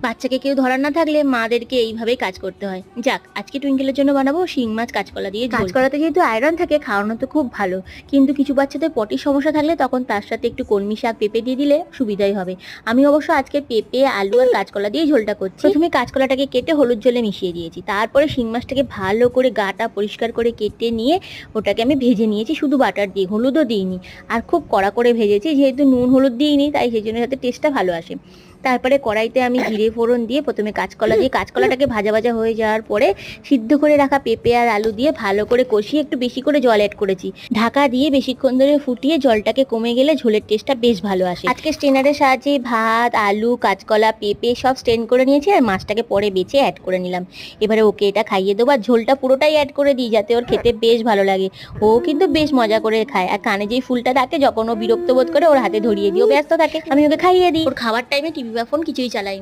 বাচ্চাকে কেউ ধরার না থাকলে মাদেরকে এইভাবেই কাজ করতে হয়। যাক, আজকে টুইঙ্কেলের জন্য বানাবো শিং মাছ কাঁচকলা দিয়ে ঝোল। কাঁচকলাতে যেহেতু আয়রন থাকে খাওয়ানো তো খুব ভালো, কিন্তু কিছু বাচ্চাদের পটির সমস্যা থাকলে তখন তার সাথে একটু কলমি শাক পেঁপে দিয়ে দিলে সুবিধাই হবে। আমি অবশ্য আজকে পেঁপে আলু আর কাঁচকলা দিয়ে ঝোলটা করছি। প্রথমে কাঁচকলাটাকে কেটে হলুদ জলে মিশিয়ে দিয়েছি, তারপরে শিং মাছটাকে ভালো করে গাটা পরিষ্কার করে কেটে নিয়ে ওটাকে আমি ভেজে নিয়েছি শুধু বাটার দিয়ে, হলুদও দিইনি। আর খুব কড়া করে ভেজেছি, যেহেতু নুন হলুদ দিইনি তাই সেই জন্য যাতে টেস্টটা ভালো আসে। তারপরে কড়াইতে আমি জিরে ফোড়ন দিয়ে প্রথমে কাঁচকলা দিয়ে কাঁচকলাটাকে ভাজা ভাজা হয়ে যাওয়ার পরে সিদ্ধ করে রাখা পেঁপে আর আলু দিয়ে ভালো করে কষিয়ে একটু বেশি করে জল অ্যাড করেছি। ঢাকা দিয়ে বেশিক্ষণ ধরে ফুটিয়ে জলটাকে কমে গেলে ঝোলের টেস্টটা বেশ ভালো আসে। আজকে স্ট্রেনারের সাহায্যে ভাত, আলু, কাঁচকলা, পেঁপে সব স্ট্রেন করে নিয়েছি আর মাছটাকে পরে বেছে অ্যাড করে নিলাম। এবারে ওকে এটা খাইয়ে দেবো আর ঝোলটা পুরোটাই অ্যাড করে দিই যাতে ওর খেতে বেশ ভালো লাগে। ও কিন্তু বেশ মজা করে খায়, আর কানে যেই ফুলটা থাকে যখন ও বিরক্ত বোধ করে ওর হাতে ধরিয়ে দিই, ও ব্যস্ত থাকে, আমি ওকে খাইয়ে দিই। ওর খাওয়ার টাইমে টিভি বা ফোন কিছুই চালাই না।